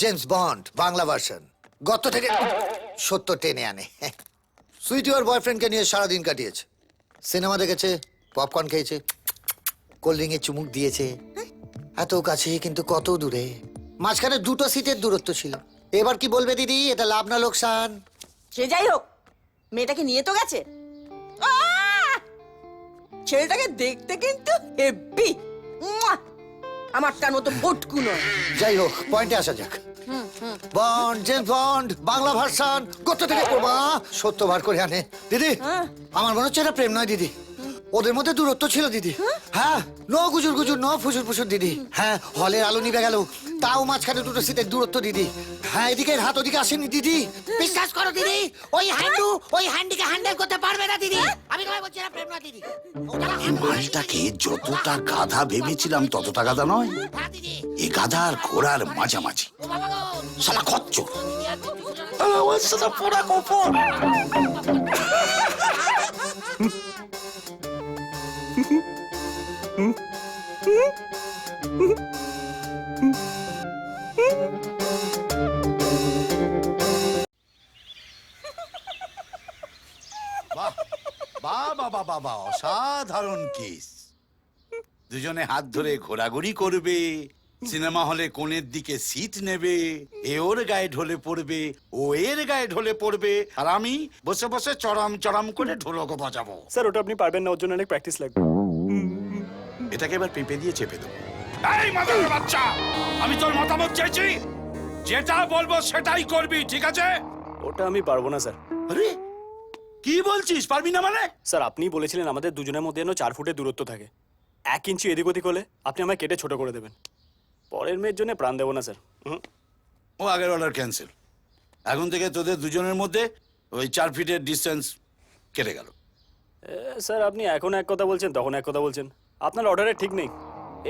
James bond Bangla version গত থেকে সত্য টেনে আনে। সুইটি ওর বয়ফ্রেন্ডকে নিয়ে সারাদিন কাটিয়েছে, সিনেমা দেখেছে, পপকর্ন খেয়েছে, কোল্ড ড্রিঙ্কে চুমুক দিয়েছে। এত কাছে কিন্তু কত দূরে, মাঝখানে দুটো সিটের দূরত্ব ছিল। এবার কি বলবে দিদি, এটা লাভ না লোকসান? সে যাই হোক, মেয়েটাকে নিয়ে তো গেছে। ছেলেটাকে দেখতে কিন্তু হেব্বি, আমারটার মতো ভটকু নয়। যাই হোক, পয়েন্টে আসা যাক। Bond, James bond Bangla version গত থেকে পড়বা সত্য বার করে আনে। দিদি আমার মনে হচ্ছে এটা প্রেম নয় দিদি, ওদের মধ্যে দূরত্ব ছিল দিদি। হ্যাঁ, নো গুজুর গুজুর, নো ফুসুর ফুসুর দিদি। হ্যাঁ, হলের আলো নিভে গেল, তাও মাঝখানে দুটো সিটের দূরত্ব দিদি। হ্যাঁ, এদিকে হাত ওদিকে আসেনি দিদি। বিশ্বাস করো দিদি, ওই হ্যান্ডিকে হ্যান্ডেল করতে পারবে না দিদি। আমি তোমায় বলছি এটা প্রেম নয় দিদি। এই মালটাকে যতটা গাধা ভেবেছিলাম ততটা গাধা নয়। এ গাধা আর ঘোড়ার মাঝামাঝি, শালা খচ্চর। আমার সাথে পোড়া কপন। বাবা অসাধারণ কিস। দুজনে হাত ধরে ঘোরাঘুরি করবে, সিনেমা হলে কোণের দিকে সিট নেবে, এ ওর গায়ে ঢলে পড়বে, ও এর গায়ে ঢলে পড়বে, আর আমি বসে বসে চড়াম চড়াম করে ঢোলক বাজাবো। স্যার ওটা আপনি পারবেন না, ওর জন্য অনেক প্র্যাকটিস লাগবে। এটাকে এবার পেঁপে দিয়ে চেপে দেবো। এই মাদার বাচ্চা, আমি তোর মতামত চাইছি, যেটা বলবো সেটাই করবি, ঠিক আছে? ওটা আমি পারবো না স্যার। আরে কি বলছিস, পারবি না মানে? স্যার আপনিই বলেছিলেন আমাদের দুজনের মধ্যে যেন 4 ফুটের দূরত্ব থাকে। 1 ইঞ্চি এদিক ওদিক হলে আপনি আমায় কেটে ছোট করে দেবেন। পরের মেয়ের জন্য প্রাণ দেবো না স্যার। ও আগের অর্ডার ক্যান্সেল। এখন থেকে তোদের দুজনের মধ্যে ওই 4 ফিটের ডিস্টেন্স কেটে গেল। স্যার আপনি এখন এক কথা বলছেন, তখন এক কথা বলছেন। আপনার অর্ডারে ঠিক নেই।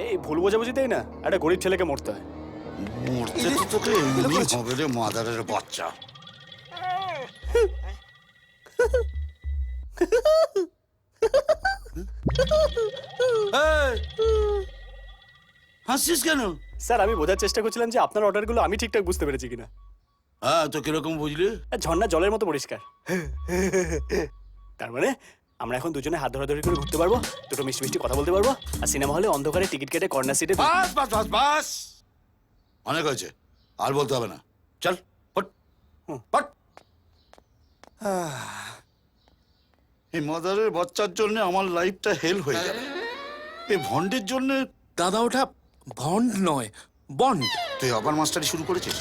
এই ভুল বোঝাবুঝিতেই না একটা গরিব ছেলেকে মরতে হয়। মরতে তো তোকে এমনি হবে রে মাদারের বাচ্চা। এই, হাসছিস কেন? স্যার আমি বোঝার চেষ্টা করছিলাম যে আপনার অর্ডারগুলো আমি ঠিকঠাক বুঝতে পেরেছি কিনা। হ্যাঁ, তো কিরকম বুঝলি? ঝর্ণা জলের মতো পরিষ্কার। তার মানে আমরা এখন দুজনে হাত ধরাধরি করে ঘুরতে পারবো, দুটো মিষ্টি মিষ্টি কথা বলতে পারবো, আর সিনেমা হলে অন্ধকারে টিকিট কেটে কর্নার সিটে। বাস বাস বাস বাস, অনেক হয়েছে, আর বলতে হবে না। চল হট হট। এই মাদারের বাচ্চার জন্য আমার লাইফটা হেল হয়ে গেল। এই ভন্ডের জন্য। দাদা ওটা ভন্ড নয়, বন্ড। তুই আবার মাস্টারি শুরু করেছিস?